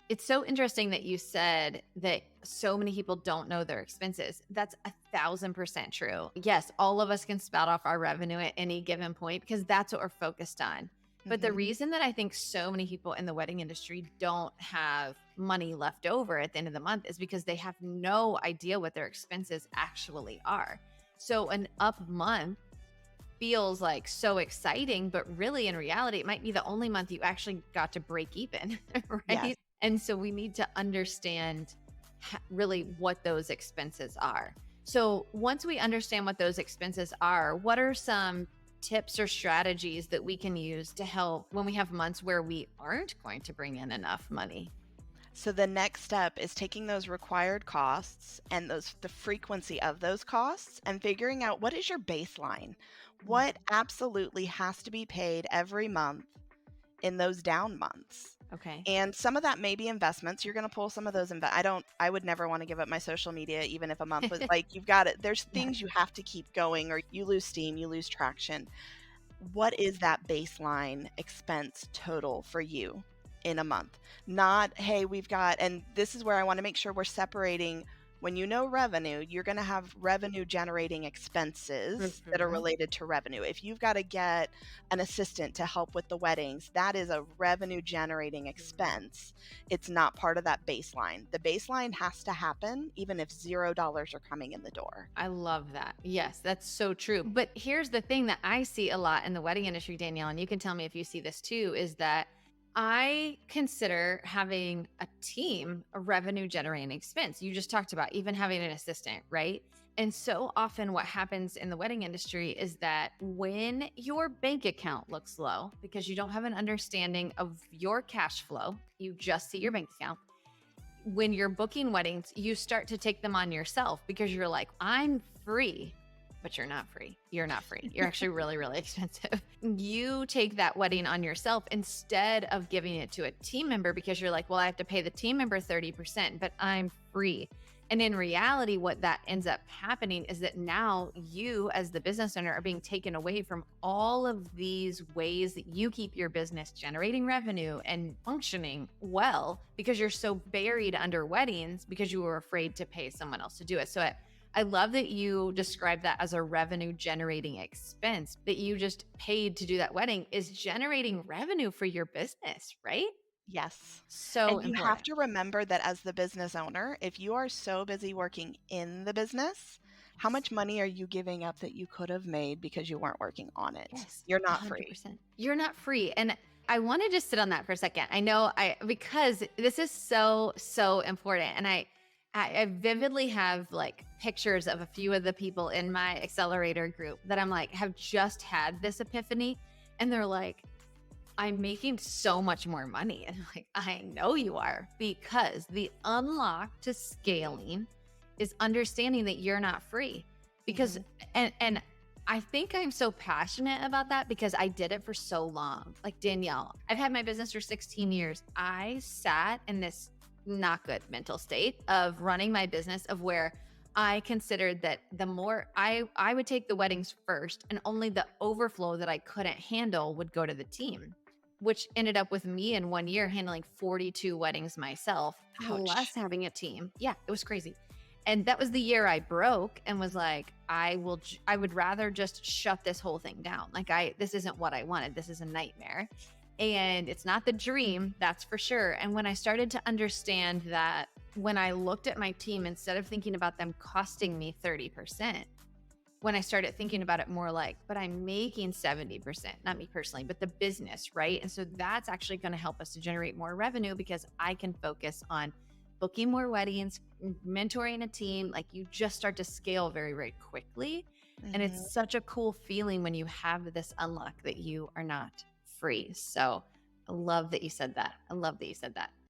It's so interesting that you said that so many people don't know their expenses. That's 1,000% true. Yes, all of us can spout off our revenue at any given point because that's what we're focused on. But the Hmm. reason that I think so many people in the wedding industry don't have money left over at the end of the month is because they have no idea what their expenses actually are. So an up month feels like so exciting, but really in reality, it might be the only month you actually got to break even, Yes. right? And so we need to understand really what those expenses are. So once we understand what those expenses are, what are some tips or strategies that we can use to help when we have months where we aren't going to bring in enough money? So the next step is taking those required costs and the frequency of those costs and figuring out what is your baseline. Mm. What absolutely has to be paid every month in those down months. Okay. And some of that may be investments. You're going to pull some of those. I would never want to give up my social media, even if a month was like, you've got it. There's Yeah. things you have to keep going, or you lose steam, you lose traction. What is that baseline expense total for you in a month? Not, hey, we've got, and this is where I want to make sure we're separating. When you know revenue, you're going to have revenue generating expenses that are Mhm. related to revenue. If you've got to get an assistant to help with the weddings, that is a revenue generating expense. It's not part of that baseline. The baseline has to happen even if $0 are coming in the door. I love that. Yes, that's so true. But here's the thing that I see a lot in the wedding industry, Danielle, and you can tell me if you see this too, is that I consider having a team a revenue generating expense. You just talked about even having an assistant, right? And so often what happens in the wedding industry is that when your bank account looks low because you don't have an understanding of your cash flow, you just see your bank account when you're booking weddings, you start to take them on yourself because you're like, I'm free, but you're not free. You're not free. You're actually really, really expensive. You take that wedding on yourself instead of giving it to a team member because you're like, well, I have to pay the team member 30%, but I'm free. And in reality, what that ends up happening is that now you, as the business owner, are being taken away from all of these ways that you keep your business generating revenue and functioning well because you're so buried under weddings because you were afraid to pay someone else to do it. So I love that you describe that as a revenue generating expense that you just paid to do that wedding is generating revenue for your business, right? Yes. So And you have important. to remember that as the business owner, if you are so busy working in the business, how Yes. much money are you giving up that you could have made because you weren't working on it? Yes, You're not free. 100%. You're not free. And I want to just sit on that for a second. I know because this is so important. And I vividly have like pictures of a few of the people in my accelerator group that I'm like, have just had this epiphany. And they're like, I'm making so much more money. And I'm like, I know you are because the unlock to scaling is understanding that you're not free. Because Mhm. and I think I'm so passionate about that because I did it for so long. Like Danielle, I've had my business for 16 years. I sat in this not good mental state of running my business of where I considered that the more I would take the weddings first and only the overflow that I couldn't handle would go to the team, which ended up with me in 1 year handling 42 weddings myself, plus Ouch. having a team. Yeah, it was crazy. And that was the year I broke and was like, I would rather just shut this whole thing down. Like this isn't what I wanted. This is a nightmare. And it's not the dream, that's for sure. And when I started to understand that when I looked at my team, instead of thinking about them costing me 30%, when I started thinking about it more like, but I'm making 70%, not me personally, but the business, right? And so that's actually going to help us to generate more revenue because I can focus on booking more weddings, mentoring a team. Like you just start to scale very, very quickly. And Mhm. it's such a cool feeling when you have this unlock that you are not free. So I love that you said that. I love that you said that.